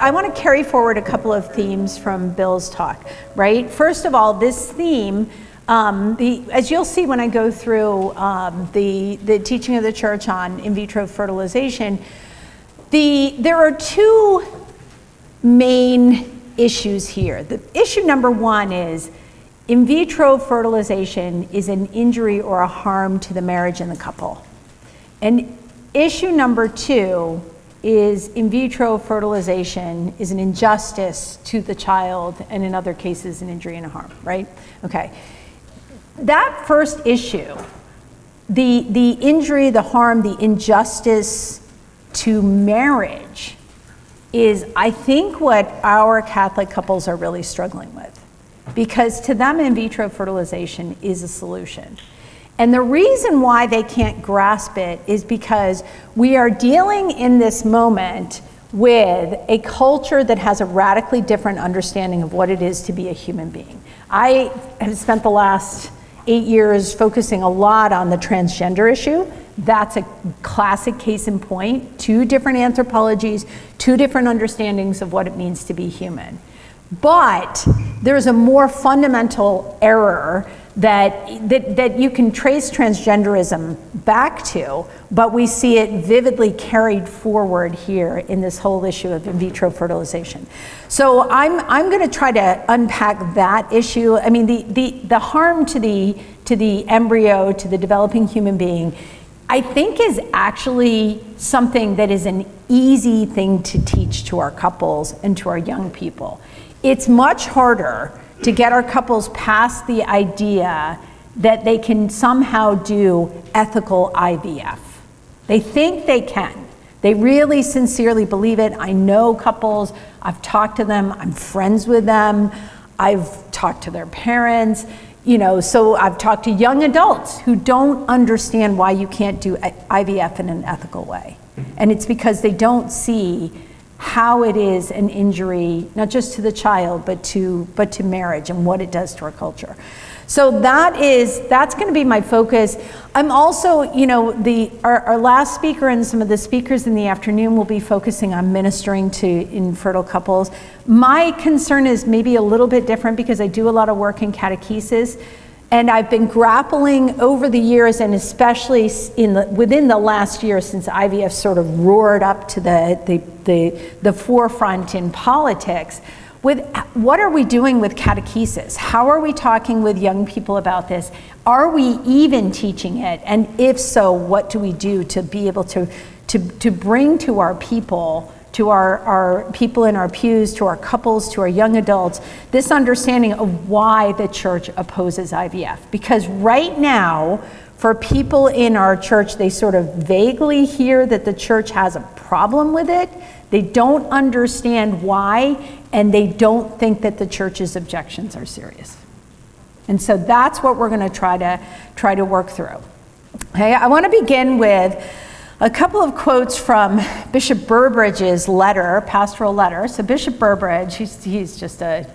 I want to carry forward a couple of themes from Bill's talk, right? First of all, this theme, as you'll see when I go through the teaching of the church on in vitro fertilization, there are two main issues here. The issue number one is in vitro fertilization is an injury or a harm to the marriage and the couple. And issue number two is in vitro fertilization is an injustice to the child, and in other cases an injury and a harm, right? Okay. That first issue, the injury, the harm, the injustice to marriage is, I think, what our Catholic couples are really struggling with. Because to them, in vitro fertilization is a solution. And the reason why they can't grasp it is because we are dealing in this moment with a culture that has a radically different understanding of what it is to be a human being. I have spent the last 8 years focusing a lot on the transgender issue. That's a classic case in point. Two different anthropologies, two different understandings of what it means to be human. But there's a more fundamental error that you can trace transgenderism back to, but we see it vividly carried forward here in this whole issue of in vitro fertilization. So I'm going to try to unpack that issue. I mean, the harm to the embryo, to the developing human being, I think is actually something that is an easy thing to teach to our couples and to our young people. It's much harder to get our couples past the idea that they can somehow do ethical IVF. They think they can. They really sincerely believe it. I know couples, I've talked to them, I'm friends with them, I've talked to their parents, so I've talked to young adults who don't understand why you can't do IVF in an ethical way. And it's because they don't see how it is an injury, not just to the child, but to marriage and what it does to our culture. So that's going to be my focus. I'm also, our last speaker and some of the speakers in the afternoon will be focusing on ministering to infertile couples. My concern is maybe a little bit different because I do a lot of work in catechesis. And I've been grappling over the years, and especially within the last year since IVF sort of roared up to the forefront in politics, with what are we doing with catechesis? How are we talking with young people about this? Are we even teaching it? And if so, what do we do to be able to bring to our people, to our people in our pews, to our couples, to our young adults, this understanding of why the church opposes IVF. Because right now, for people in our church, they sort of vaguely hear that the church has a problem with it. They don't understand why, and they don't think that the church's objections are serious. And so that's what we're going to try to work through. Okay, I want to begin with a couple of quotes from Bishop Burbridge's letter, pastoral letter. So Bishop Burbridge, he's just an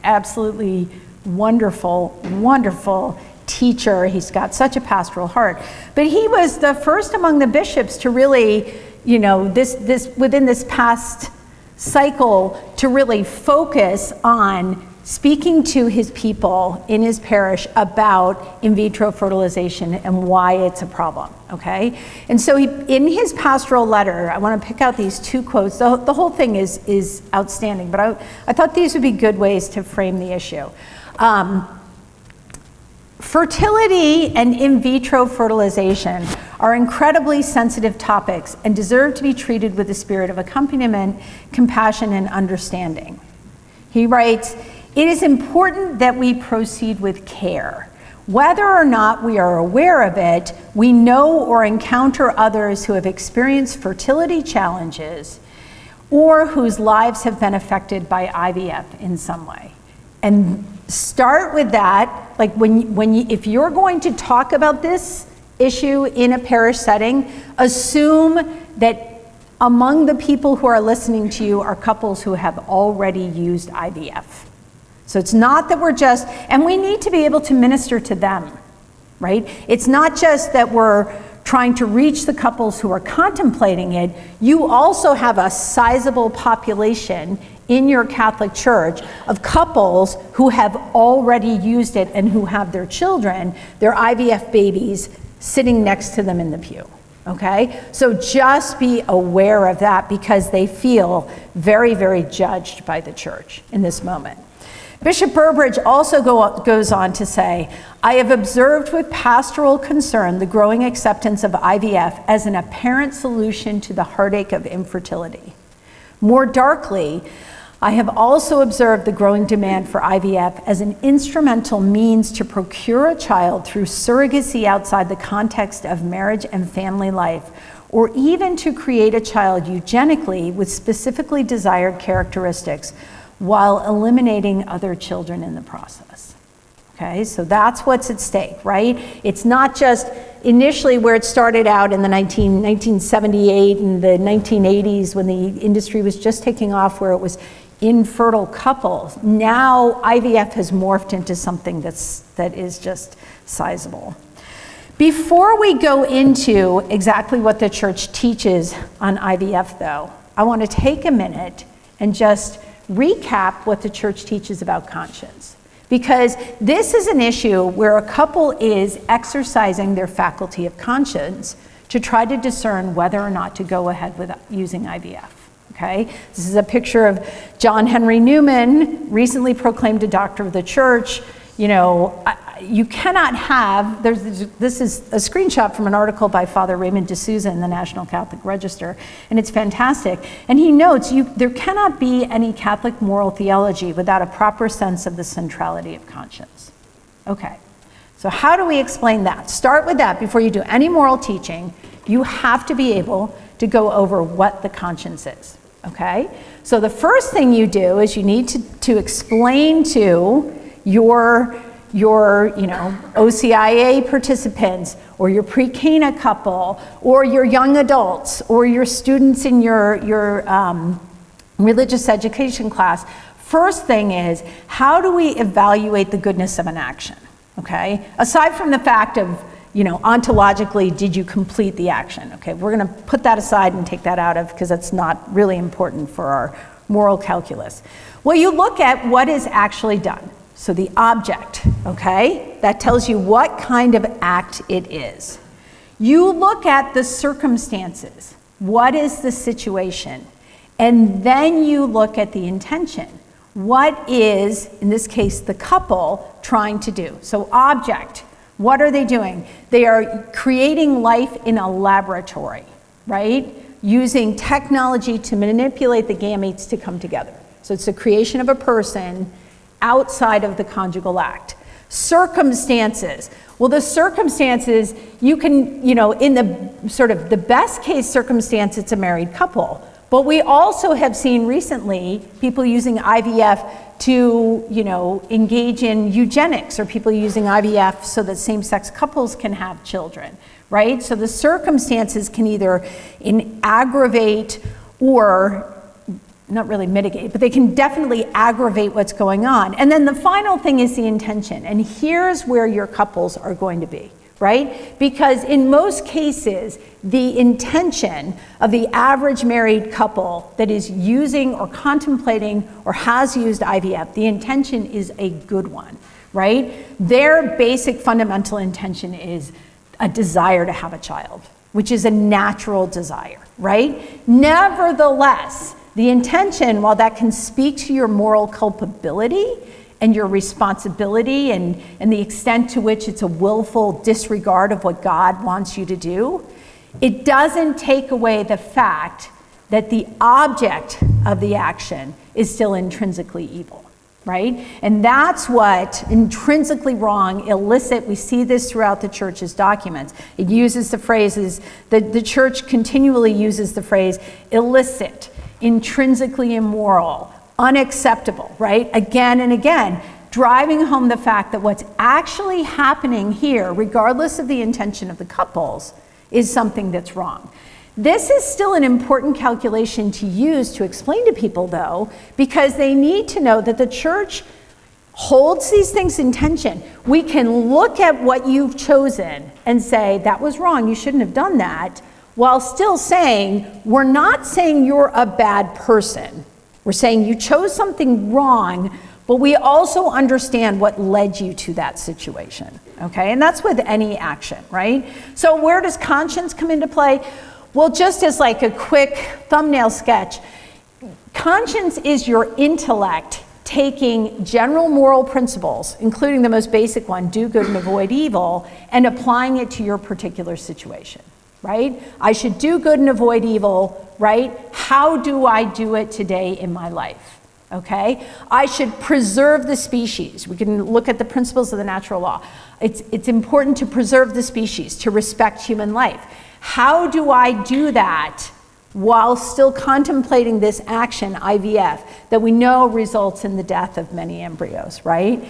absolutely wonderful, wonderful teacher. He's got such a pastoral heart. But he was the first among the bishops to really, within this past cycle, to really focus on speaking to his people in his parish about in vitro fertilization and why it's a problem, okay? And so in his pastoral letter, I want to pick out these two quotes. The whole thing is outstanding, but I thought these would be good ways to frame the issue. Fertility and in vitro fertilization are incredibly sensitive topics and deserve to be treated with a spirit of accompaniment, compassion, and understanding. He writes, "It is important that we proceed with care. Whether or not we are aware of it, we know or encounter others who have experienced fertility challenges or whose lives have been affected by IVF in some way." And start with that, like if you're going to talk about this issue in a parish setting, assume that among the people who are listening to you are couples who have already used IVF. So it's not that and we need to be able to minister to them, right? It's not just that we're trying to reach the couples who are contemplating it, you also have a sizable population in your Catholic Church of couples who have already used it and who have their children, their IVF babies, sitting next to them in the pew. Okay? So just be aware of that, because they feel very, very judged by the church in this moment. Bishop Burbridge also goes on to say, I have observed with pastoral concern the growing acceptance of IVF as an apparent solution to the heartache of infertility. More darkly, I have also observed the growing demand for IVF as an instrumental means to procure a child through surrogacy outside the context of marriage and family life, or even to create a child eugenically with specifically desired characteristics while eliminating other children in the process. Okay, so that's what's at stake, right? It's not just initially where it started out in the 1978 and the 1980s when the industry was just taking off, where it was infertile couples. Now IVF has morphed into something that is just sizable. Before we go into exactly what the church teaches on IVF, though, I want to take a minute and just recap what the church teaches about conscience. Because this is an issue where a couple is exercising their faculty of conscience to try to discern whether or not to go ahead with using IVF. Okay? This is a picture of John Henry Newman, recently proclaimed a doctor of the church. You know, you cannot have, this is a screenshot from an article by Father Raymond D'Souza in the National Catholic Register, and it's fantastic. And he notes, there cannot be any Catholic moral theology without a proper sense of the centrality of conscience. Okay, so how do we explain that? Start with that before you do any moral teaching. You have to be able to go over what the conscience is. Okay, so the first thing you do is you need to explain to your OCIA participants, or your pre-Cana couple, or your young adults, or your students in your religious education class. First thing is, how do we evaluate the goodness of an action? Okay, aside from the fact of, ontologically, did you complete the action? Okay, we're going to put that aside and take that out of, because that's not really important for our moral calculus. Well, you look at what is actually done. So the object, okay, that tells you what kind of act it is. You look at the circumstances. What is the situation? And then you look at the intention. What is, in this case, the couple trying to do? So object, what are they doing? They are creating life in a laboratory, right? Using technology to manipulate the gametes to come together. So it's the creation of a person outside of the conjugal act. Circumstances. Well, the circumstances, you can, in the sort of the best case circumstance, it's a married couple. But we also have seen recently people using IVF to, engage in eugenics, or people using IVF so that same-sex couples can have children, right? So the circumstances can either aggravate or not really mitigate, but they can definitely aggravate what's going on. And then the final thing is the intention. And here's where your couples are going to be, right? Because in most cases, the intention of the average married couple that is using or contemplating or has used IVF, the intention is a good one, right? Their basic fundamental intention is a desire to have a child, which is a natural desire, right? Nevertheless, the intention, while that can speak to your moral culpability and your responsibility and the extent to which it's a willful disregard of what God wants you to do, it doesn't take away the fact that the object of the action is still intrinsically evil, right? And that's what intrinsically wrong, illicit, we see this throughout the church's documents. It uses the phrases, the church continually uses the phrase illicit, intrinsically immoral, unacceptable, right? Again and again, driving home the fact that what's actually happening here, regardless of the intention of the couples, is something that's wrong. This is still an important calculation to use to explain to people, though, because they need to know that the church holds these things in tension. We can look at what you've chosen and say, that was wrong, you shouldn't have done that, while still saying, we're not saying you're a bad person. We're saying you chose something wrong, but we also understand what led you to that situation, okay? And that's with any action, right? So where does conscience come into play? Well, just as like a quick thumbnail sketch, conscience is your intellect taking general moral principles, including the most basic one, do good and avoid evil, and applying it to your particular situation, right? I should do good and avoid evil, right? How do I do it today in my life, okay? I should preserve the species. We can look at the principles of the natural law. It's important to preserve the species, to respect human life. How do I do that while still contemplating this action, IVF, that we know results in the death of many embryos, right?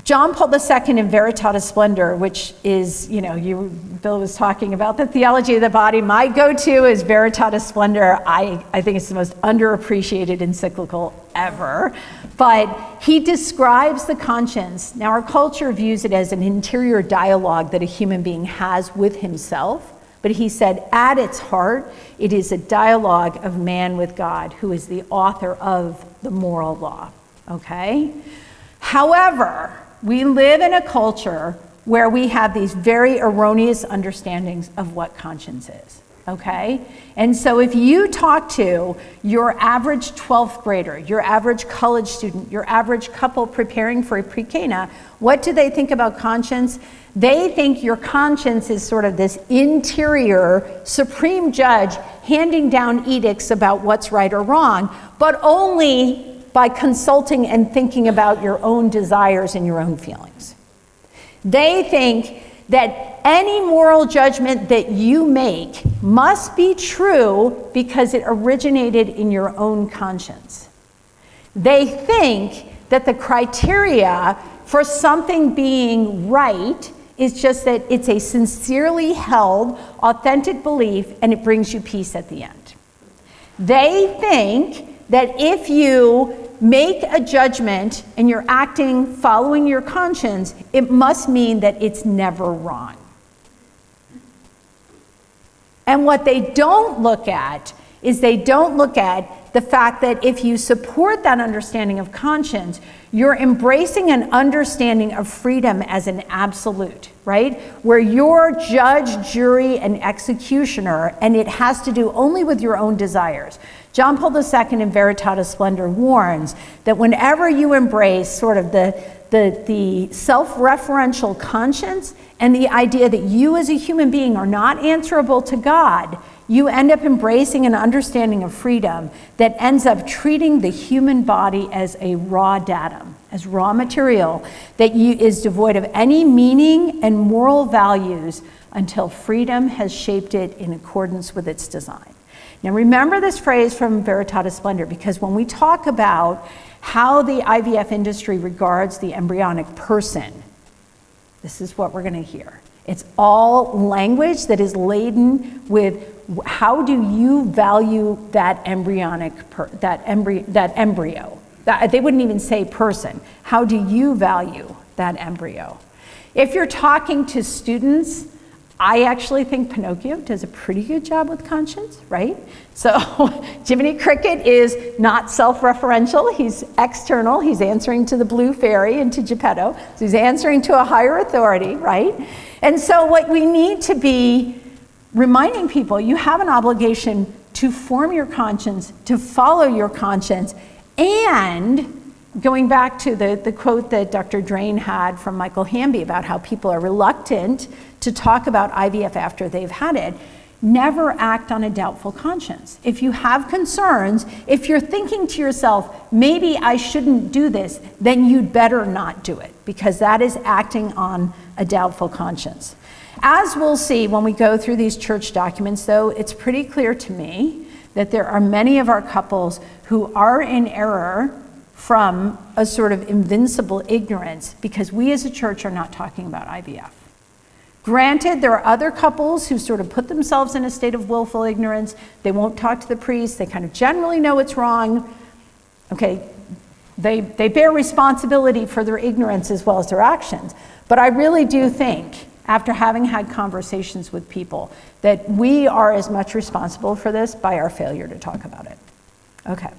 John Paul II in Veritatis Splendor, which is, Bill was talking about the theology of the body. My go-to is Veritatis Splendor. I think it's the most underappreciated encyclical ever. But he describes the conscience. Now, our culture views it as an interior dialogue that a human being has with himself. But he said, at its heart, it is a dialogue of man with God, who is the author of the moral law, okay? However, we live in a culture where we have these very erroneous understandings of what conscience is, okay? And so if you talk to your average 12th grader, your average college student, your average couple preparing for a pre-K, what do they think about conscience? They think your conscience is sort of this interior supreme judge handing down edicts about what's right or wrong, but only by consulting and thinking about your own desires and your own feelings. They think that any moral judgment that you make must be true because it originated in your own conscience. They think that the criteria for something being right is just that it's a sincerely held, authentic belief, and it brings you peace at the end. They think that if you make a judgment and you're acting following your conscience, it must mean that it's never wrong. And what they don't look at is they don't look at the fact that if you support that understanding of conscience, you're embracing an understanding of freedom as an absolute, right? Where you're judge, jury, and executioner, and it has to do only with your own desires. John Paul II in Veritatis Splendor warns that whenever you embrace sort of the self-referential conscience and the idea that you as a human being are not answerable to God, you end up embracing an understanding of freedom that ends up treating the human body as a raw datum, as raw material that is devoid of any meaning and moral values until freedom has shaped it in accordance with its design. Now remember this phrase from Veritatis Splendor, because when we talk about how the IVF industry regards the embryonic person, this is what we're going to hear. It's all language that is laden with how do you value that embryonic that embryo. They wouldn't even say person. How do you value that embryo? If you're talking to students, I actually think Pinocchio does a pretty good job with conscience, right? So Jiminy Cricket is not self-referential, he's external, he's answering to the blue fairy and to Geppetto, so he's answering to a higher authority, right? And so what we need to be reminding people, you have an obligation to form your conscience, to follow your conscience, and going back to the quote that Dr. Drain had from Michael Hamby about how people are reluctant to talk about IVF after they've had it, never act on a doubtful conscience. If you have concerns, if you're thinking to yourself, maybe I shouldn't do this, then you'd better not do it, because that is acting on a doubtful conscience. As we'll see when we go through these church documents, though, it's pretty clear to me that there are many of our couples who are in error from a sort of invincible ignorance because we as a church are not talking about IVF. Granted, there are other couples who sort of put themselves in a state of willful ignorance. They won't talk to the priest. They kind of generally know it's wrong. Okay, They bear responsibility for their ignorance as well as their actions. But I really do think, after having had conversations with people, that we are as much responsible for this by our failure to talk about it. Okay.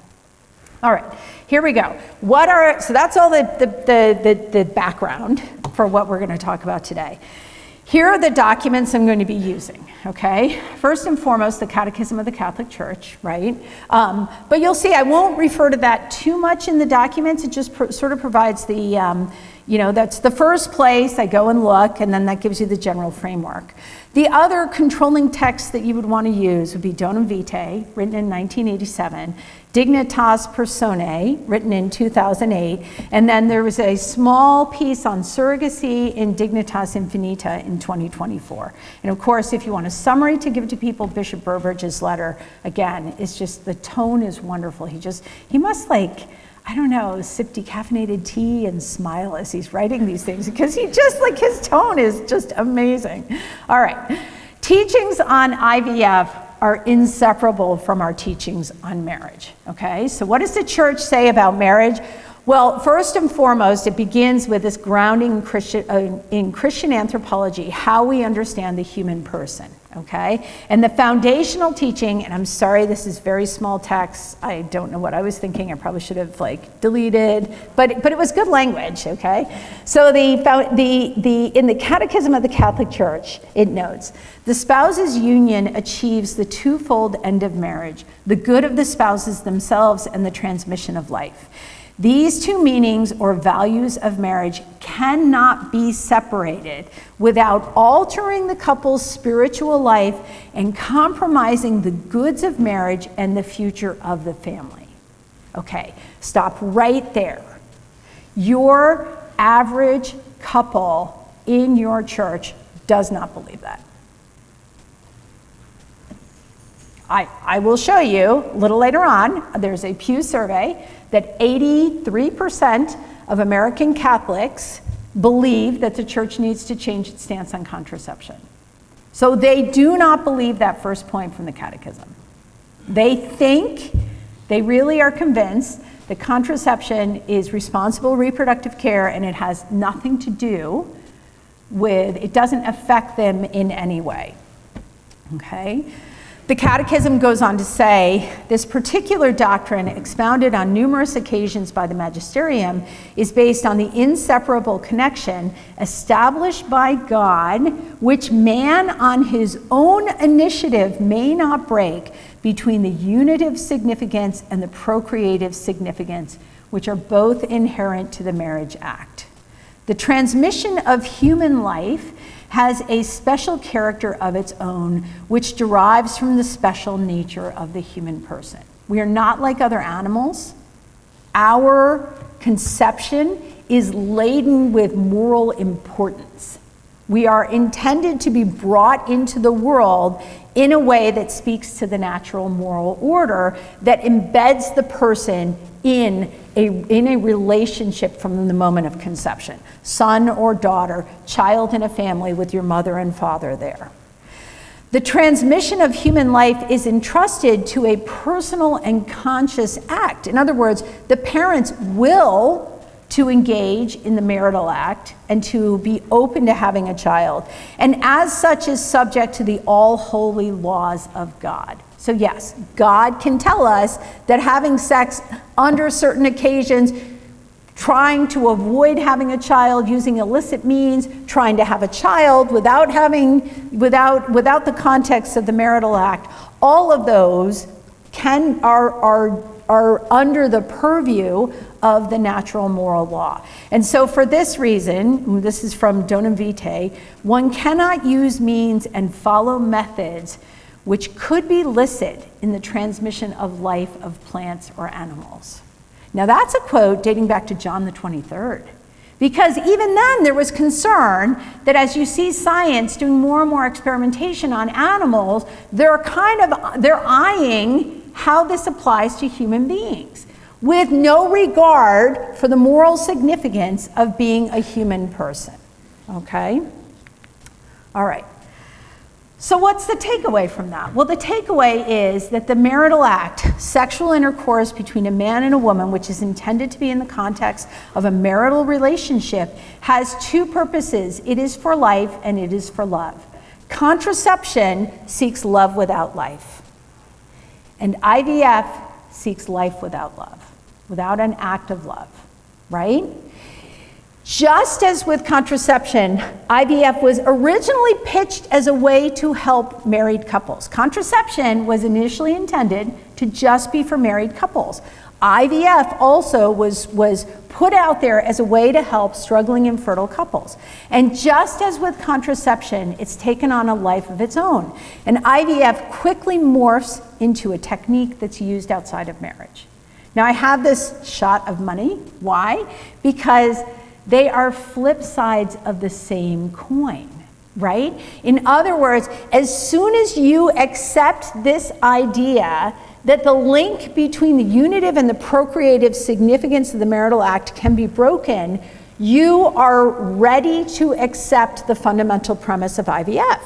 All right, here we go. So that's all the background for what we're going to talk about today. Here are the documents I'm going to be using, okay? First and foremost, the Catechism of the Catholic Church, right? But you'll see I won't refer to that too much in the documents. It just sort of provides the, that's the first place I go and look, and then that gives you the general framework. The other controlling text that you would want to use would be Donum Vitae, written in 1987, Dignitas Personae, written in 2008, and then there was a small piece on surrogacy in Dignitas Infinita in 2024. And of course, if you want a summary to give to people, Bishop Burbridge's letter, again, it's just, the tone is wonderful. He must sip decaffeinated tea and smile as he's writing these things, because his tone is just amazing. All right, teachings on IVF are inseparable from our teachings on marriage, okay? So what does the church say about marriage? Well, first and foremost, it begins with this grounding in Christian anthropology, how we understand the human person, okay? And the foundational teaching, and I'm sorry, this is very small text. I don't know what I was thinking. I probably should have deleted, but it was good language, okay? So in the Catechism of the Catholic Church, it notes, the spouses' union achieves the twofold end of marriage, the good of the spouses themselves and the transmission of life. These two meanings or values of marriage cannot be separated without altering the couple's spiritual life and compromising the goods of marriage and the future of the family. Okay, stop right there. Your average couple in your church does not believe that. I will show you a little later on. There's a Pew survey that 83% of American Catholics believe that the church needs to change its stance on contraception. So they do not believe that first point from the Catechism. They really are convinced that contraception is responsible reproductive care, and it has nothing to do with, it doesn't affect them in any way, okay? The Catechism goes on to say, this particular doctrine, expounded on numerous occasions by the magisterium, is based on the inseparable connection established by God, which man on his own initiative may not break, between the unitive significance and the procreative significance, which are both inherent to the marriage act. The transmission of human life has a special character of its own, which derives from the special nature of the human person. We are not like other animals. Our conception is laden with moral importance. We are intended to be brought into the world in a way that speaks to the natural moral order that embeds the person in a relationship from the moment of conception. Son or daughter, child in a family with your mother and father there. The transmission of human life is entrusted to a personal and conscious act. In other words, the parents will to engage in the marital act and to be open to having a child, and as such is subject to the all holy laws of God. So yes, God can tell us that having sex under certain occasions, trying to avoid having a child using illicit means, trying to have a child without the context of the marital act, all of those are under the purview of the natural moral law. And so for this reason, this is from Donum Vitae, one cannot use means and follow methods which could be licit in the transmission of life of plants or animals. Now that's a quote dating back to John the 23rd. Because even then there was concern that as you see science doing more and more experimentation on animals, they're eyeing how this applies to human beings, with no regard for the moral significance of being a human person, okay? All right. So what's the takeaway from that? Well, the takeaway is that the marital act, sexual intercourse between a man and a woman, which is intended to be in the context of a marital relationship, has two purposes. It is for life and it is for love. Contraception seeks love without life. And IVF seeks life without love, without an act of love, right? Just as with contraception, IVF was originally pitched as a way to help married couples. Contraception was initially intended to just be for married couples. IVF also was put out there as a way to help struggling infertile couples. And just as with contraception, it's taken on a life of its own. And IVF quickly morphs into a technique that's used outside of marriage. Now I have this shot of money. Why? Because they are flip sides of the same coin, right? In other words, as soon as you accept this idea that the link between the unitive and the procreative significance of the marital act can be broken, you are ready to accept the fundamental premise of IVF,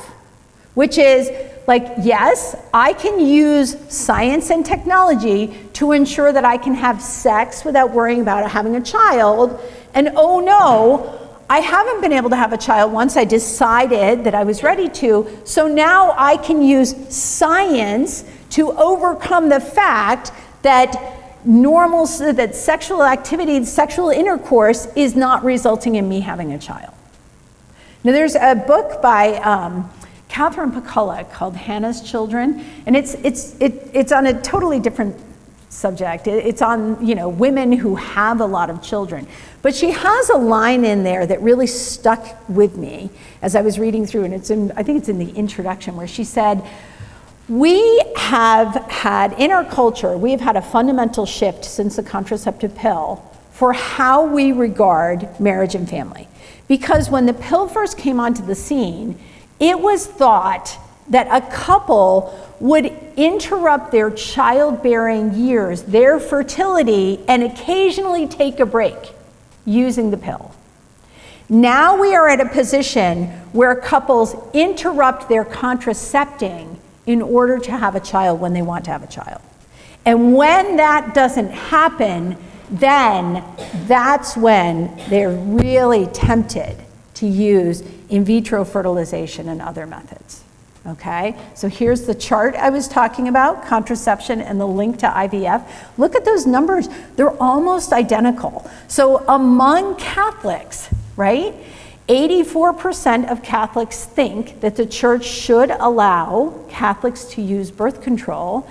which is like, yes, I can use science and technology to ensure that I can have sex without worrying about having a child. And oh no, I haven't been able to have a child once I decided that I was ready to, so now I can use science to overcome the fact that that sexual activity, sexual intercourse is not resulting in me having a child. Now there's a book by Catherine Pacula called Hannah's Children, and it's on a totally different subject. It's on, women who have a lot of children. But she has a line in there that really stuck with me as I was reading through, and I think it's in the introduction, where she said, we have had, in our culture, we have had a fundamental shift since the contraceptive pill for how we regard marriage and family. Because when the pill first came onto the scene, it was thought that a couple would interrupt their childbearing years, their fertility, and occasionally take a break using the pill. Now we are at a position where couples interrupt their contracepting in order to have a child when they want to have a child. And when that doesn't happen, then that's when they're really tempted to use in vitro fertilization and other methods. Okay, so here's the chart I was talking about, contraception and the link to IVF. Look at those numbers, they're almost identical. So among Catholics, right, 84% of Catholics think that the church should allow Catholics to use birth control.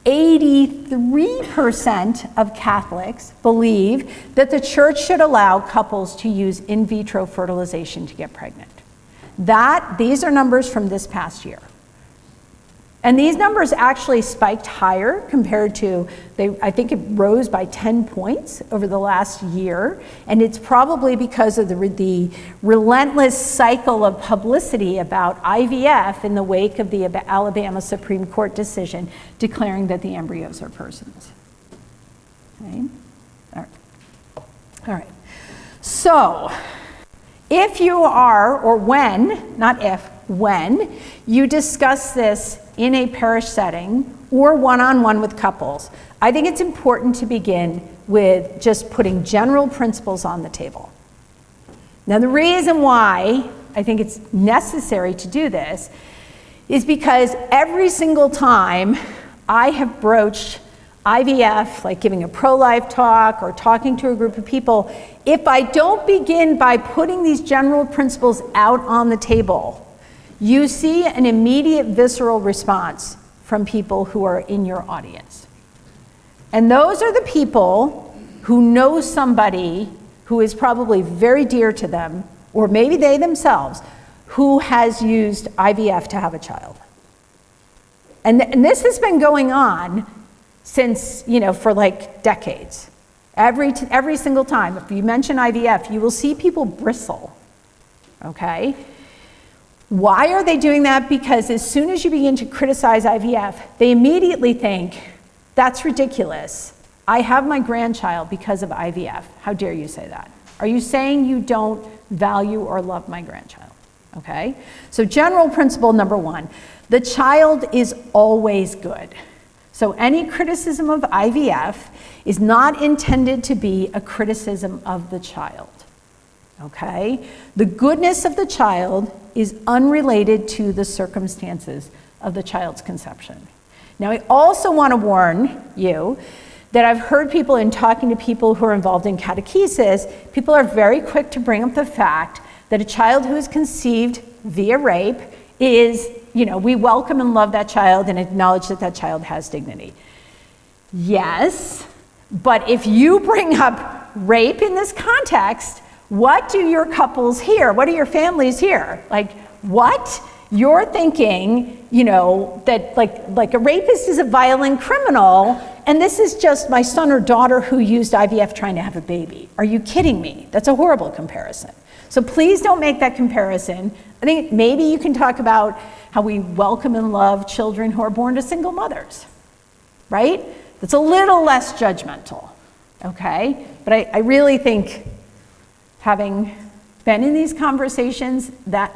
83% of Catholics believe that the church should allow couples to use in vitro fertilization to get pregnant. These are numbers from this past year. And these numbers actually spiked higher compared to, I think it rose by 10 points over the last year. And it's probably because of the relentless cycle of publicity about IVF in the wake of the Alabama Supreme Court decision declaring that the embryos are persons. Okay? All right. So, if you are, or when, not if, when you discuss this in a parish setting or one-on-one with couples, I think it's important to begin with just putting general principles on the table. Now, the reason why I think it's necessary to do this is because every single time I have broached IVF, like giving a pro-life talk or talking to a group of people, if I don't begin by putting these general principles out on the table, you see an immediate visceral response from people who are in your audience. And those are the people who know somebody who is probably very dear to them, or maybe they themselves, who has used IVF to have a child. And this has been going on since, for like decades. Every single time, if you mention IVF, you will see people bristle, okay? Why are they doing that? Because as soon as you begin to criticize IVF, they immediately think, that's ridiculous. I have my grandchild because of IVF. How dare you say that? Are you saying you don't value or love my grandchild? okay? So general principle number 1, the child is always good. So any criticism of IVF is not intended to be a criticism of the child, okay? The goodness of the child is unrelated to the circumstances of the child's conception. Now, I also want to warn you that I've heard people, in talking to people who are involved in catechesis, people are very quick to bring up the fact that a child who is conceived via rape is, we welcome and love that child and acknowledge that that child has dignity. Yes, but if you bring up rape in this context, what do your couples hear? What do your families hear? Like, what? You're thinking, that like a rapist is a violent criminal, and this is just my son or daughter who used IVF trying to have a baby. Are you kidding me? That's a horrible comparison. So please don't make that comparison. I think maybe you can talk about how we welcome and love children who are born to single mothers, right? That's a little less judgmental, okay? But I really think, having been in these conversations, that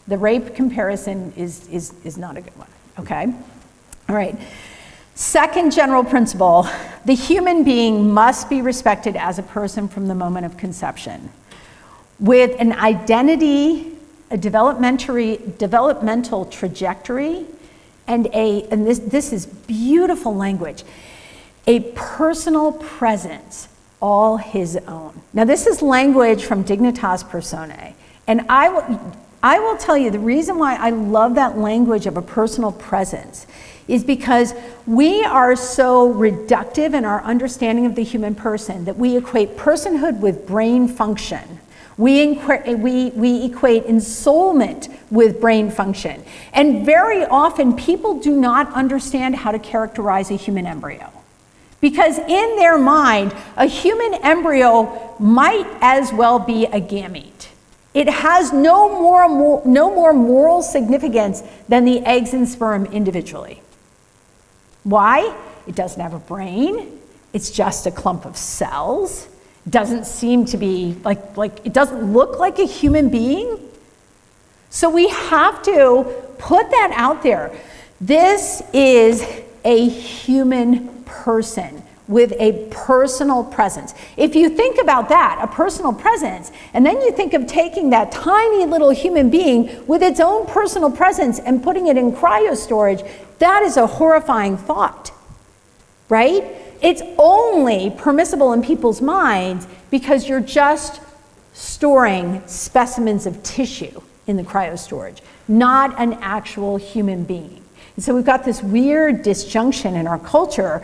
the rape comparison is not a good one, okay? All right. Second general principle, the human being must be respected as a person from the moment of conception, with an identity, a developmental trajectory, and this is beautiful language, a personal presence all his own. Now, this is language from Dignitas Personae, and I will tell you the reason why I love that language of a personal presence is because we are so reductive in our understanding of the human person that we equate personhood with brain function. We equate ensoulment with brain function. And very often people do not understand how to characterize a human embryo. Because in their mind, a human embryo might as well be a gamete. It has no more moral significance than the eggs and sperm individually. Why? It doesn't have a brain. It's just a clump of cells. It doesn't seem to be it doesn't look like a human being. So we have to put that out there. This is a human person with a personal presence. If you think about that, a personal presence, and then you think of taking that tiny little human being with its own personal presence and putting it in cryo storage, that is a horrifying thought, right? It's only permissible in people's minds because you're just storing specimens of tissue in the cryo storage, not an actual human being. And so we've got this weird disjunction in our culture,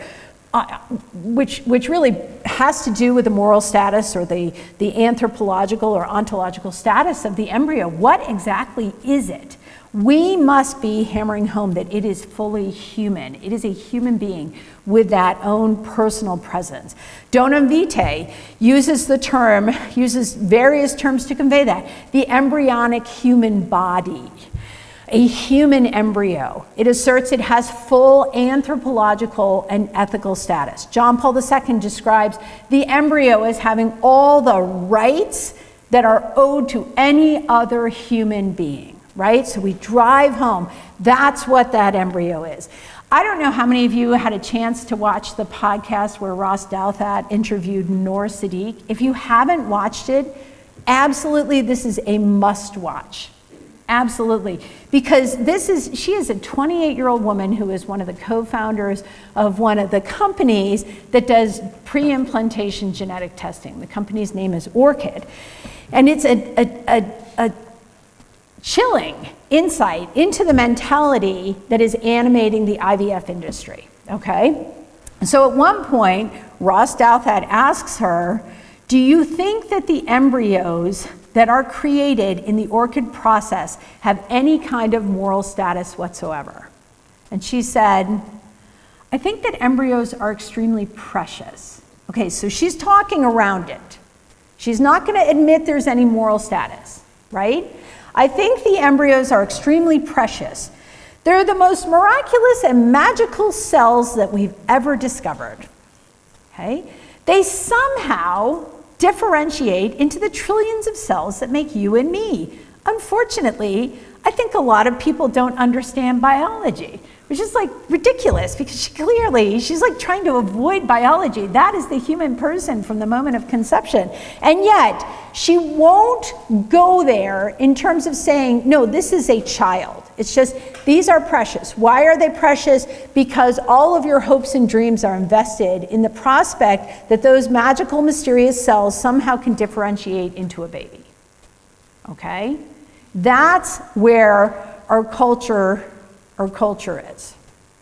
which really has to do with the moral status or the anthropological or ontological status of the embryo. What exactly is it? We must be hammering home that it is fully human. It is a human being with that own personal presence. Donum Vitae uses various terms to convey that. The embryonic human body. A human embryo. It asserts it has full anthropological and ethical status. John Paul II describes the embryo as having all the rights that are owed to any other human being, right? So we drive home, that's what that embryo is. I don't know how many of you had a chance to watch the podcast where Ross Douthat interviewed Noor Siddiq. If you haven't watched it, absolutely this is a must watch. Absolutely, because she is a 28-year-old woman who is one of the co-founders of one of the companies that does pre-implantation genetic testing. The company's name is Orchid, and it's a chilling insight into the mentality that is animating the IVF industry, okay? So at one point, Ross Douthat asks her, do you think that the embryos that are created in the Orchid process have any kind of moral status whatsoever? And she said, I think that embryos are extremely precious. Okay, so she's talking around it. She's not going to admit there's any moral status, right? I think the embryos are extremely precious. They're the most miraculous and magical cells that we've ever discovered. Okay? They somehow differentiate into the trillions of cells that make you and me. unfortunately, I think a lot of people don't understand biology, which is like ridiculous because she's like trying to avoid biology. That is the human person from the moment of conception. And yet she won't go there in terms of saying, no, this is a child. It's just, these are precious. Why are they precious? Because all of your hopes and dreams are invested in the prospect that those magical, mysterious cells somehow can differentiate into a baby. Okay? That's where our culture is,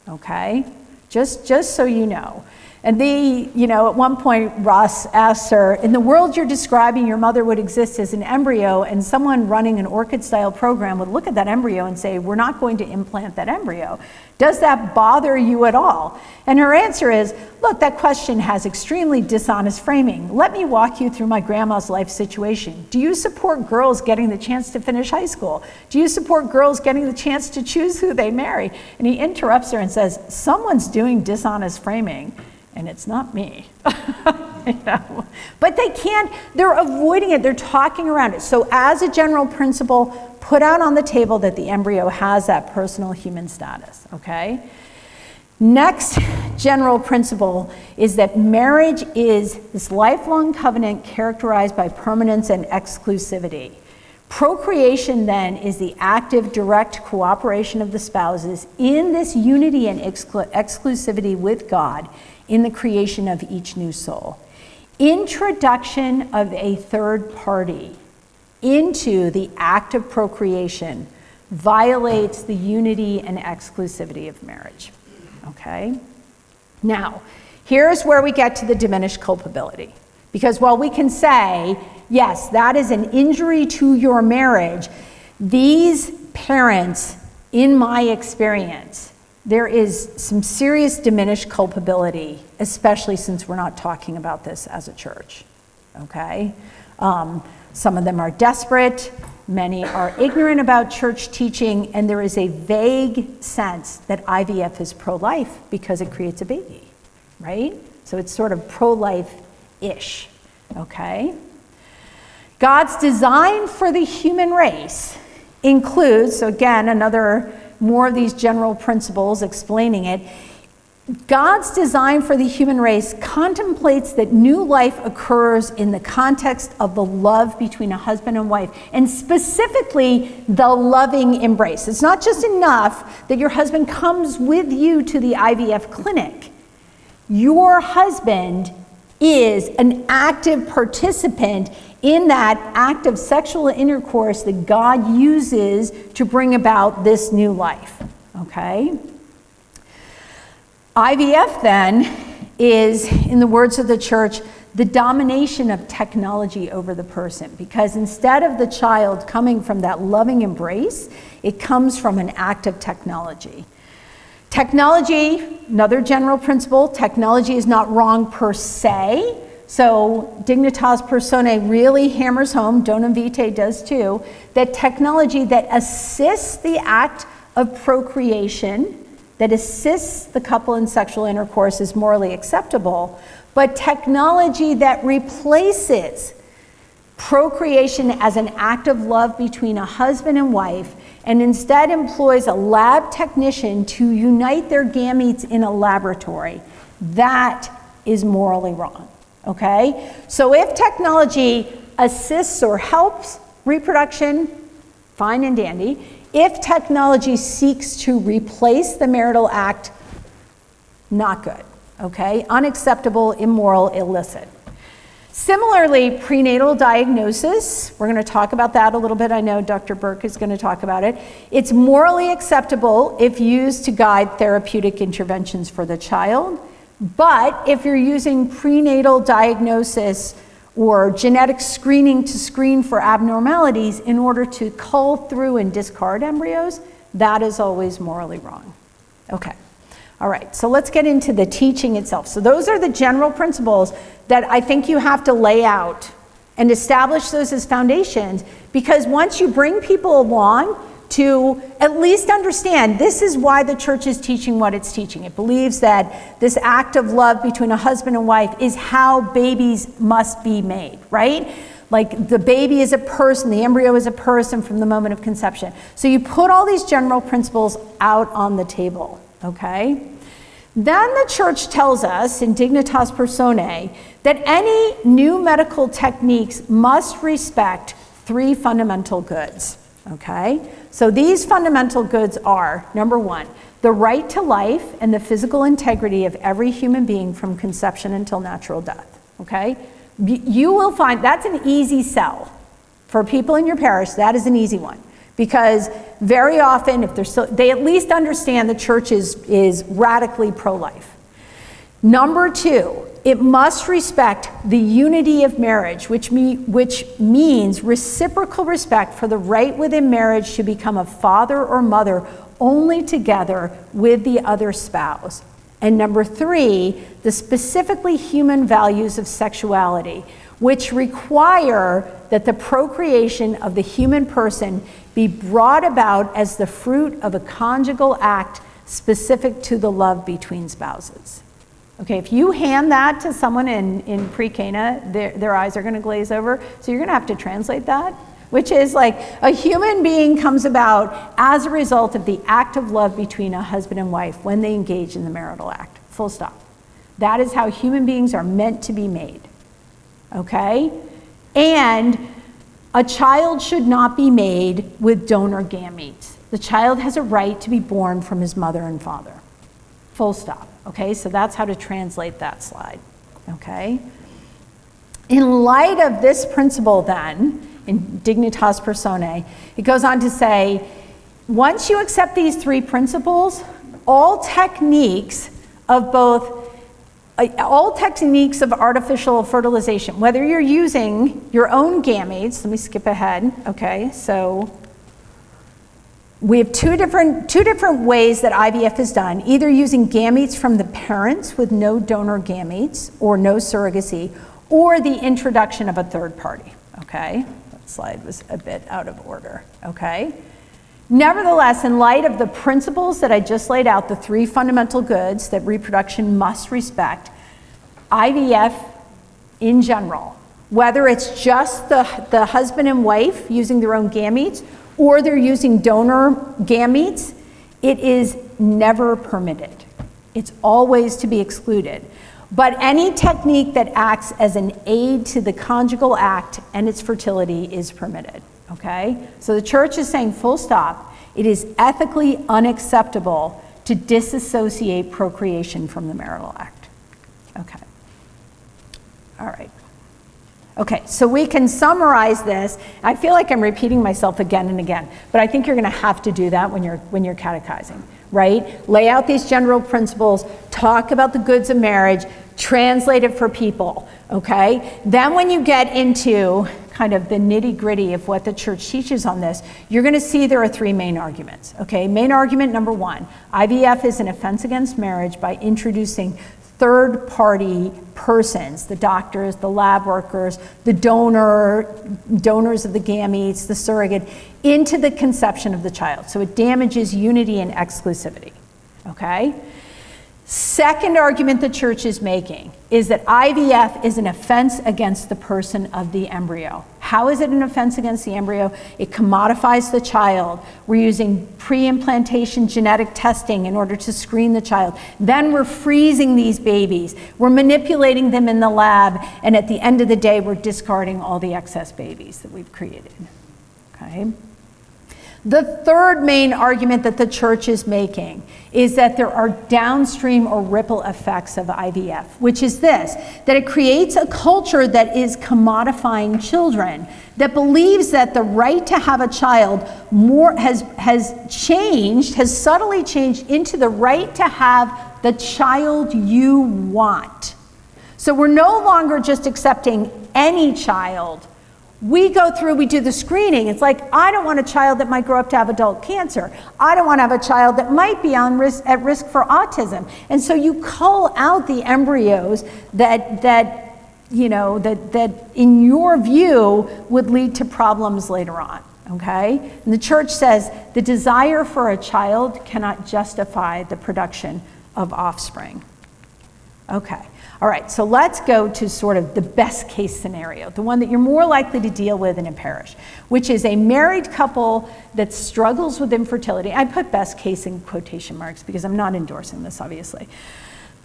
okay? Just so you know. And at one point, Ross asked her, in the world you're describing, your mother would exist as an embryo, and someone running an orchid-style program would look at that embryo and say, we're not going to implant that embryo. Does that bother you at all? And her answer is, look, that question has extremely dishonest framing. Let me walk you through my grandma's life situation. Do you support girls getting the chance to finish high school? Do you support girls getting the chance to choose who they marry? And he interrupts her and says, someone's doing dishonest framing, and it's not me. But they can't, they're avoiding it, they're talking around it. So as a general principle, put out on the table that the embryo has that personal human status, okay? Next general principle is that marriage is this lifelong covenant characterized by permanence and exclusivity. Procreation then is the active, direct cooperation of the spouses in this unity and exclusivity with God in the creation of each new soul. Introduction of a third party into the act of procreation violates the unity and exclusivity of marriage, okay? Now, here's where we get to the diminished culpability. Because while we can say, yes, that is an injury to your marriage, these parents, in my experience, there is some serious diminished culpability, especially since we're not talking about this as a church, okay? Some of them are desperate, many are ignorant about church teaching, and there is a vague sense that IVF is pro-life because it creates a baby, right? So it's sort of pro-life-ish, okay? God's design for the human race includes, so again, more of these general principles explaining it. God's design for the human race contemplates that new life occurs in the context of the love between a husband and wife, and specifically the loving embrace. It's not just enough that your husband comes with you to the IVF clinic. Your husband is an active participant in that act of sexual intercourse that God uses to bring about this new life, okay? IVF then is, in the words of the church, the domination of technology over the person, because instead of the child coming from that loving embrace, it comes from an act of technology. Technology, another general principle, technology is not wrong per se. So Dignitas Personae really hammers home, Donum Vitae does too, that technology that assists the act of procreation, that assists the couple in sexual intercourse is morally acceptable, but technology that replaces procreation as an act of love between a husband and wife and instead employs a lab technician to unite their gametes in a laboratory, that is morally wrong. Okay? So if technology assists or helps reproduction, fine and dandy. If technology seeks to replace the marital act, not good. Okay? Unacceptable, immoral, illicit. Similarly, prenatal diagnosis, we're going to talk about that a little bit. I know Dr. Burke is going to talk about it. It's morally acceptable if used to guide therapeutic interventions for the child. But if you're using prenatal diagnosis or genetic screening to screen for abnormalities in order to cull through and discard embryos, that is always morally wrong. Okay, all right, so let's get into the teaching itself. So those are the general principles that I think you have to lay out and establish those as foundations, because once you bring people along to at least understand this is why the church is teaching what it's teaching. It believes that this act of love between a husband and wife is how babies must be made, right? Like the baby is a person, the embryo is a person from the moment of conception. So you put all these general principles out on the table, okay? Then the church tells us in Dignitas Personae that any new medical techniques must respect 3 fundamental goods, okay? So these fundamental goods are, number 1, the right to life and the physical integrity of every human being from conception until natural death, okay? You will find that's an easy sell. For people in your parish, that is an easy one. Because very often, if they're still, they at least understand the church is radically pro-life. Number 2, it must respect the unity of marriage, which means reciprocal respect for the right within marriage to become a father or mother only together with the other spouse. And number 3, the specifically human values of sexuality, which require that the procreation of the human person be brought about as the fruit of a conjugal act specific to the love between spouses. Okay, if you hand that to someone in pre-Cana, their eyes are going to glaze over, so you're going to have to translate that, which is like a human being comes about as a result of the act of love between a husband and wife when they engage in the marital act, full stop. That is how human beings are meant to be made, okay? And a child should not be made with donor gametes. The child has a right to be born from his mother and father, full stop, okay? So that's how to translate that slide, okay? In light of this principle then, in Dignitas Personae, it goes on to say, once you accept these 3 principles, all techniques of artificial fertilization, whether you're using your own gametes, let me skip ahead, okay, so we have two different ways that IVF is done, either using gametes from the parents with no donor gametes or no surrogacy, or the introduction of a third party, okay? That slide was a bit out of order, okay? Nevertheless, in light of the principles that I just laid out, the 3 fundamental goods that reproduction must respect, IVF in general, whether it's just the husband and wife using their own gametes or they're using donor gametes, it is never permitted. It's always to be excluded. But any technique that acts as an aid to the conjugal act and its fertility is permitted, okay? So the church is saying full stop, it is ethically unacceptable to disassociate procreation from the marital act, okay? All right. Okay, so we can summarize this. I feel like I'm repeating myself again and again, but I think you're gonna have to do that when you're catechizing, right? Lay out these general principles, talk about the goods of marriage, translate it for people, okay? Then when you get into kind of the nitty-gritty of what the church teaches on this, you're gonna see there are 3 main arguments, okay? Main argument number 1, IVF is an offense against marriage by introducing third-party persons, the doctors, the lab workers, the donors of the gametes, the surrogate, into the conception of the child. So it damages unity and exclusivity, okay? Second argument the church is making is that IVF is an offense against the person of the embryo. How is it an offense against the embryo? It commodifies the child. We're using pre-implantation genetic testing in order to screen the child. Then we're freezing these babies. We're manipulating them in the lab, and at the end of the day, we're discarding all the excess babies that we've created, okay? The third main argument that the church is making is that there are downstream or ripple effects of IVF, which is this, that it creates a culture that is commodifying children, that believes that the right to have a child has subtly changed into the right to have the child you want. So we're no longer just accepting any child. We go through, we do the screening. It's like, I don't want a child that might grow up to have adult cancer. I don't want to have a child that might be at risk for autism. And so you cull out the embryos that in your view would lead to problems later on, okay? And the church says the desire for a child cannot justify the production of offspring. Okay. All right, so let's go to sort of the best case scenario, the one that you're more likely to deal with in a parish, which is a married couple that struggles with infertility. I put best case in quotation marks because I'm not endorsing this, obviously.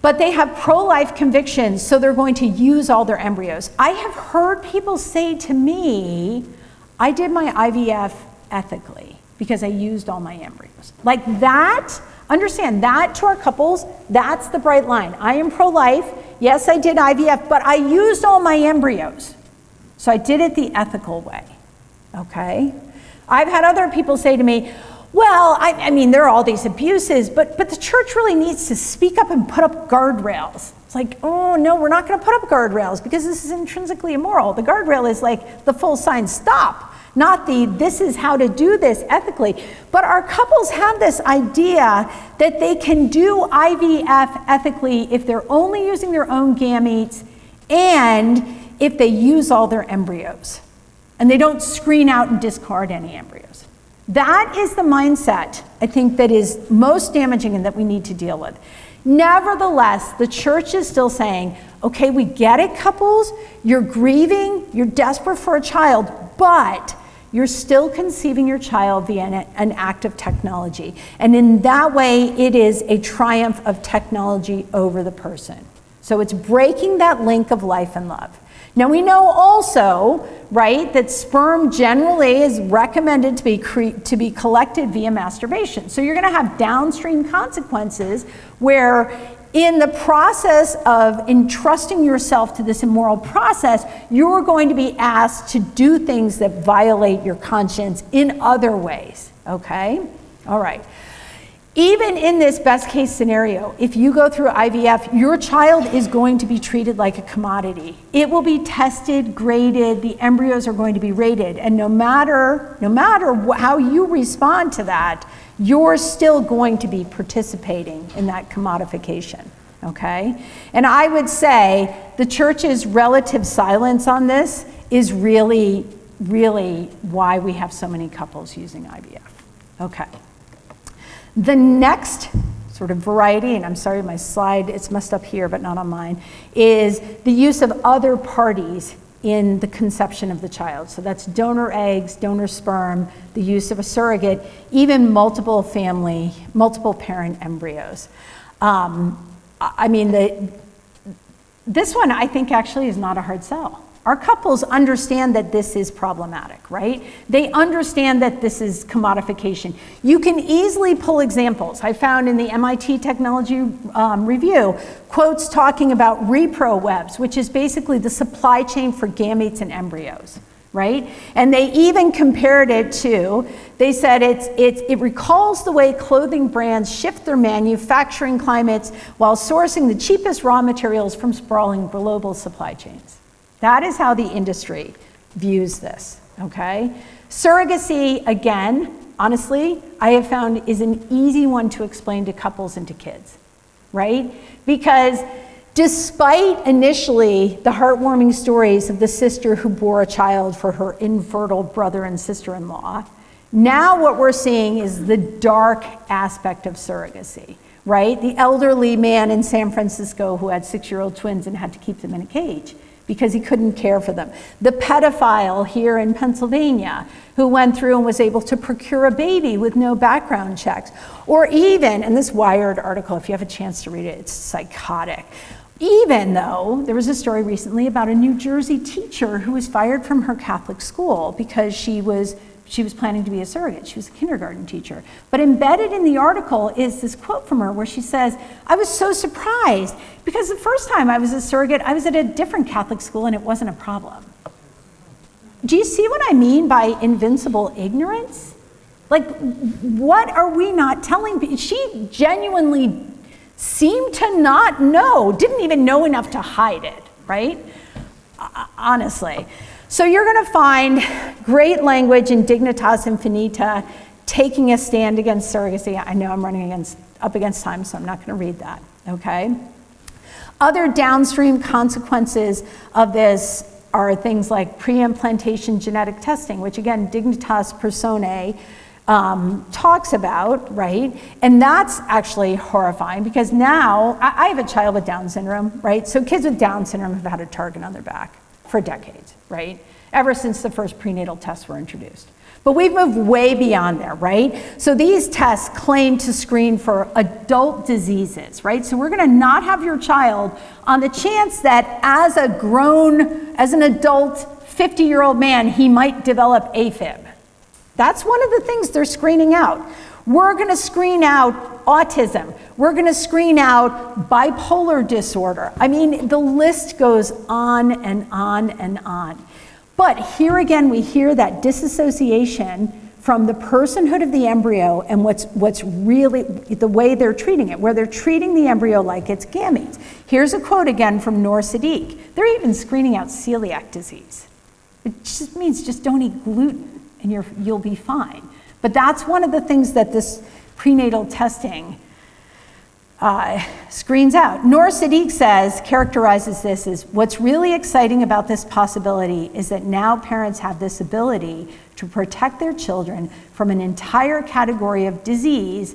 But they have pro-life convictions, so they're going to use all their embryos. I have heard people say to me, I did my IVF ethically because I used all my embryos. Like that, understand that to our couples, that's the bright line. I am pro-life, yes, I did IVF, but I used all my embryos. So I did it the ethical way, okay? I've had other people say to me, well, I mean, there are all these abuses, but the church really needs to speak up and put up guardrails. It's like, oh no, we're not gonna put up guardrails because this is intrinsically immoral. The guardrail is like the full sign stop, not the this is how to do this ethically. But our couples have this idea that they can do IVF ethically if they're only using their own gametes and if they use all their embryos and they don't screen out and discard any embryos. That is the mindset, I think, that is most damaging and that we need to deal with. Nevertheless, the church is still saying, okay, we get it, couples, you're grieving, you're desperate for a child, but you're still conceiving your child via an act of technology. And in that way, it is a triumph of technology over the person. So it's breaking that link of life and love. Now we know also, right, that sperm generally is recommended to be collected via masturbation. So you're gonna have downstream consequences where in the process of entrusting yourself to this immoral process, you're going to be asked to do things that violate your conscience in other ways, okay? All right. Even in this best case scenario, if you go through IVF, your child is going to be treated like a commodity. It will be tested, graded, the embryos are going to be rated, and no matter how you respond to that, you're still going to be participating in that commodification, okay? And I would say the church's relative silence on this is really, really why we have so many couples using IVF, okay? The next sort of variety, and I'm sorry my slide, it's messed up here but not on mine, is the use of other parties in the conception of the child. So that's donor eggs, donor sperm, the use of a surrogate, even multiple parent embryos. I mean, this one I think actually is not a hard sell. Our couples understand that this is problematic, right? They understand that this is commodification. You can easily pull examples. I found in the MIT Technology Review quotes talking about repro webs, which is basically the supply chain for gametes and embryos, right? And they even compared it to, they said it recalls the way clothing brands shift their manufacturing climates while sourcing the cheapest raw materials from sprawling global supply chains. That is how the industry views this, okay? Surrogacy, again, honestly, I have found is an easy one to explain to couples and to kids, right? Because despite initially the heartwarming stories of the sister who bore a child for her infertile brother and sister-in-law, now what we're seeing is the dark aspect of surrogacy, right? The elderly man in San Francisco who had 6-year-old twins and had to keep them in a cage because he couldn't care for them. The pedophile here in Pennsylvania who went through and was able to procure a baby with no background checks. Or even, and this Wired article, if you have a chance to read it, it's psychotic. Even though there was a story recently about a New Jersey teacher who was fired from her Catholic school because she was planning to be a surrogate. She was a kindergarten teacher. But embedded in the article is this quote from her where she says, "I was so surprised because the first time I was a surrogate, I was at a different Catholic school and it wasn't a problem." Do you see what I mean by invincible ignorance? Like, what are we not telling people? She genuinely seemed to not know, didn't even know enough to hide it, right? Honestly. So you're going to find great language in Dignitas Infinita, taking a stand against surrogacy. I know I'm running up against time, so I'm not going to read that, okay? Other downstream consequences of this are things like pre-implantation genetic testing, which again, Dignitas Personae talks about, right? And that's actually horrifying because now, I have a child with Down syndrome, right? So kids with Down syndrome have had a target on their back for decades, right? Ever since the first prenatal tests were introduced. But we've moved way beyond there, right? So these tests claim to screen for adult diseases, right? So we're gonna not have your child on the chance that as an adult 50-year-old man, he might develop AFib. That's one of the things they're screening out. We're gonna screen out autism. We're gonna screen out bipolar disorder. I mean, the list goes on and on and on. But here again, we hear that disassociation from the personhood of the embryo and what's really the way they're treating it, where they're treating the embryo like it's gametes. Here's a quote again from Noor Siddiq. They're even screening out celiac disease. It just means just don't eat gluten and you'll be fine. But that's one of the things that this prenatal testing screens out. Noor Siddiq characterizes this as, what's really exciting about this possibility is that now parents have this ability to protect their children from an entire category of disease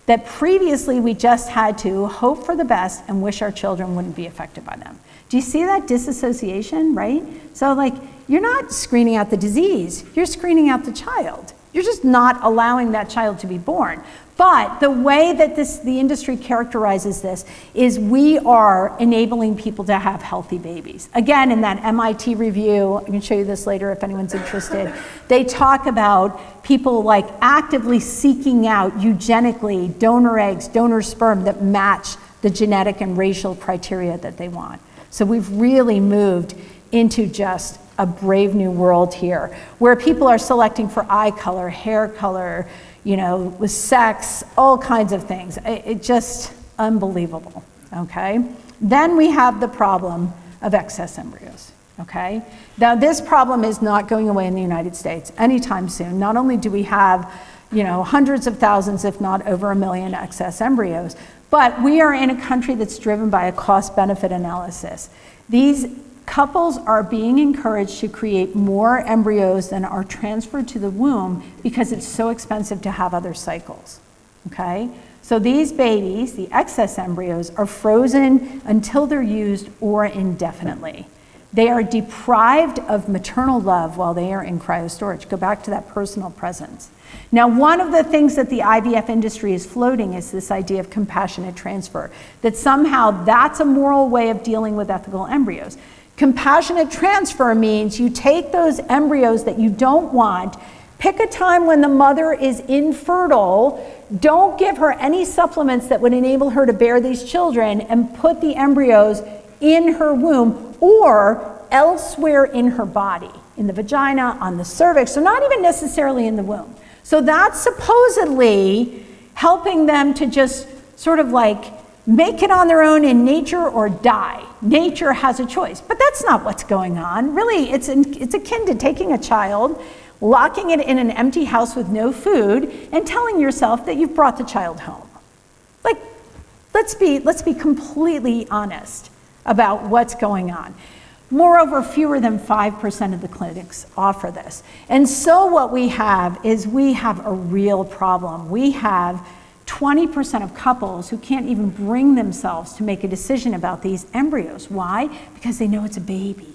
that previously we just had to hope for the best and wish our children wouldn't be affected by them. Do you see that disassociation, right? So like, you're not screening out the disease, you're screening out the child. You're just not allowing that child to be born. But the way that the industry characterizes this is we are enabling people to have healthy babies. Again, in that MIT review, I can show you this later if anyone's interested, they talk about people like actively seeking out eugenically donor eggs, donor sperm that match the genetic and racial criteria that they want. So we've really moved into just a brave new world here, where people are selecting for eye color, hair color, you know, with sex, all kinds of things. It's just unbelievable, okay? Then we have the problem of excess embryos, okay? Now this problem is not going away in the United States anytime soon. Not only do we have, you know, hundreds of thousands, if not over 1 million excess embryos, but we are in a country that's driven by a cost-benefit analysis. These couples are being encouraged to create more embryos than are transferred to the womb because it's so expensive to have other cycles, okay? So these babies, the excess embryos, are frozen until they're used or indefinitely. They are deprived of maternal love while they are in cryostorage. Go back to that personal presence. Now, one of the things that the IVF industry is floating is this idea of compassionate transfer, that somehow that's a moral way of dealing with ethical embryos. Compassionate transfer means you take those embryos that you don't want, pick a time when the mother is infertile, don't give her any supplements that would enable her to bear these children, and put the embryos in her womb or elsewhere in her body, in the vagina, on the cervix, so not even necessarily in the womb. So that's supposedly helping them to just sort of like make it on their own in nature or die. Nature has a choice, but that's not what's going on. Really, it's akin to taking a child, locking it in an empty house with no food, and telling yourself that you've brought the child home. Like, let's be completely honest about what's going on. Moreover, fewer than 5% of the clinics offer this. And so what we have is we have a real problem. We have 20% of couples who can't even bring themselves to make a decision about these embryos. Why? Because they know it's a baby,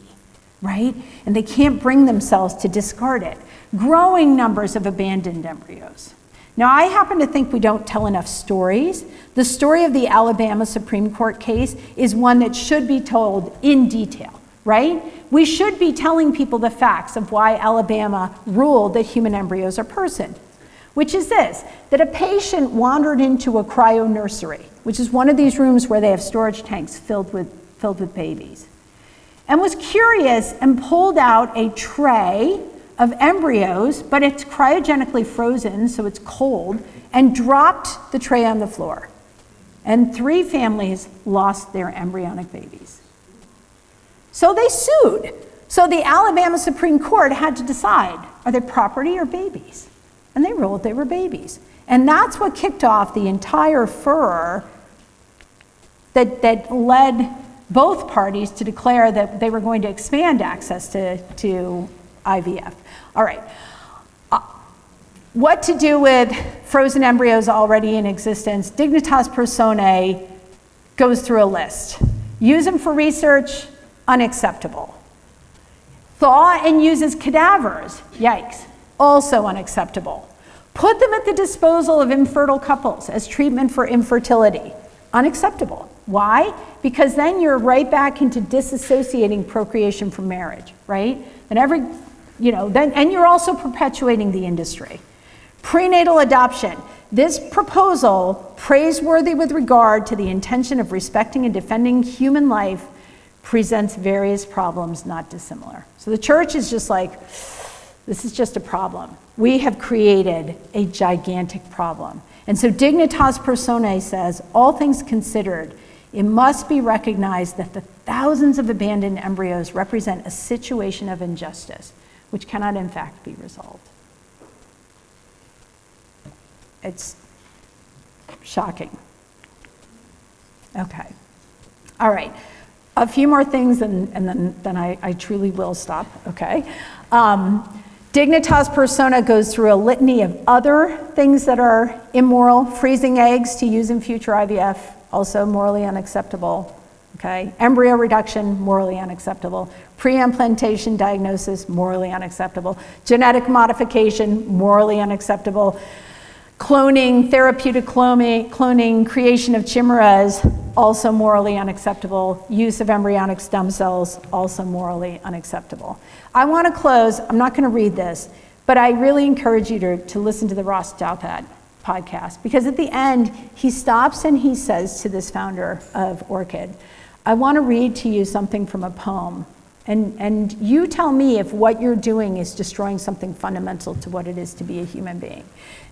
right? And they can't bring themselves to discard it. Growing numbers of abandoned embryos. Now, I happen to think we don't tell enough stories. The story of the Alabama Supreme Court case is one that should be told in detail, right? We should be telling people the facts of why Alabama ruled that human embryos are person. Which is this, that a patient wandered into a cryo nursery, which is one of these rooms where they have storage tanks filled with babies, and was curious and pulled out a tray of embryos, but it's cryogenically frozen, so it's cold, and dropped the tray on the floor. And 3 families lost their embryonic babies. So they sued. So the Alabama Supreme Court had to decide, are they property or babies? And they ruled they were babies. And that's what kicked off the entire furor that led both parties to declare that they were going to expand access to IVF. All right. What to do with frozen embryos already in existence? Dignitas Personae goes through a list. Use them for research, unacceptable. Thaw and use as cadavers, yikes, also unacceptable. Put them at the disposal of infertile couples as treatment for infertility, unacceptable. Why? Because then you're right back into disassociating procreation from marriage, right? And and you're also perpetuating the industry. Prenatal adoption. This proposal, praiseworthy with regard to the intention of respecting and defending human life, presents various problems not dissimilar. So the church is just like, this is just a problem. We have created a gigantic problem. And so Dignitas Personae says, all things considered, it must be recognized that the thousands of abandoned embryos represent a situation of injustice, which cannot in fact be resolved. It's shocking. Okay. All right. A few more things and then I truly will stop, okay? Dignitas Persona goes through a litany of other things that are immoral. Freezing eggs to use in future IVF, also morally unacceptable, okay? Embryo reduction, morally unacceptable. Pre-implantation diagnosis, morally unacceptable. Genetic modification, morally unacceptable. Cloning, therapeutic cloning, creation of chimeras, also morally unacceptable. Use of embryonic stem cells, also morally unacceptable. I want to close, I'm not going to read this, but I really encourage you to listen to the Ross Douthat podcast, because at the end, he stops and he says to this founder of Orchid, I want to read to you something from a poem, and you tell me if what you're doing is destroying something fundamental to what it is to be a human being.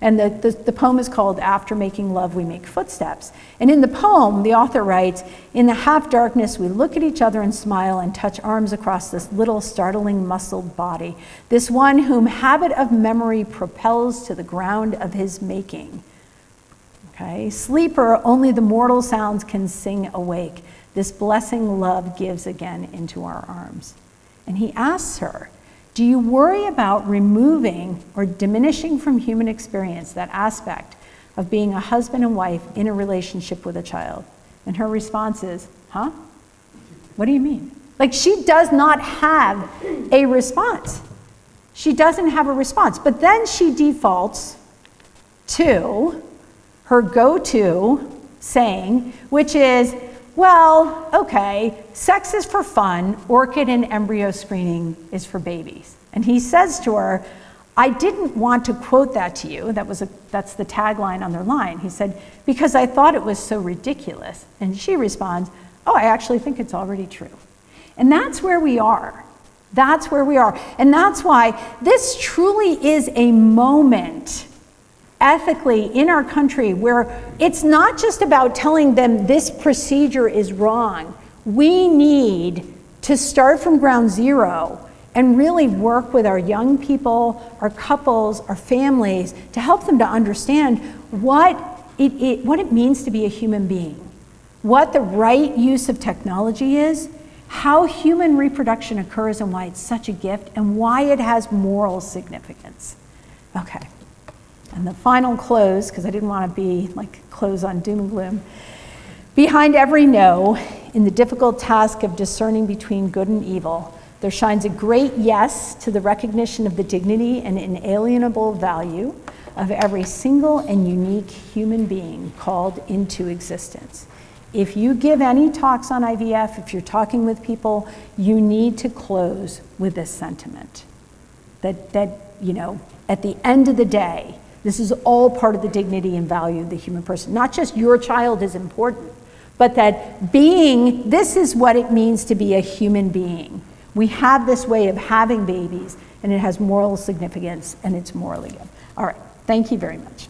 And the poem is called After Making Love, We Make Footsteps. And in the poem, the author writes, in the half darkness, we look at each other and smile and touch arms across this little startling muscled body, this one whom habit of memory propels to the ground of his making. Okay, sleeper, only the mortal sounds can sing awake. This blessing love gives again into our arms. And he asks her, do you worry about removing or diminishing from human experience that aspect of being a husband and wife in a relationship with a child? And her response is, huh? What do you mean? Like, she does not have a response. She doesn't have a response. But then she defaults to her go-to saying, which is, well, okay, sex is for fun, orchid and embryo screening is for babies. And he says to her, I didn't want to quote that to you, that's the tagline on their line. He said, because I thought it was so ridiculous. And she responds, oh, I actually think it's already true. And that's where we are. That's where we are. And that's why this truly is a moment ethically in our country where it's not just about telling them this procedure is wrong. We need to start from ground zero and really work with our young people, our couples, our families to help them to understand what it means to be a human being, what the right use of technology is, how human reproduction occurs and why it's such a gift, and why it has moral significance. Okay. And the final close, because I didn't want to be like close on doom and gloom. Behind every no, in the difficult task of discerning between good and evil, there shines a great yes to the recognition of the dignity and inalienable value of every single and unique human being called into existence. If you give any talks on IVF, if you're talking with people, you need to close with this sentiment. That you know, at the end of the day, this is all part of the dignity and value of the human person. Not just your child is important, but that this is what it means to be a human being. We have this way of having babies, and it has moral significance, and it's morally good. All right, thank you very much.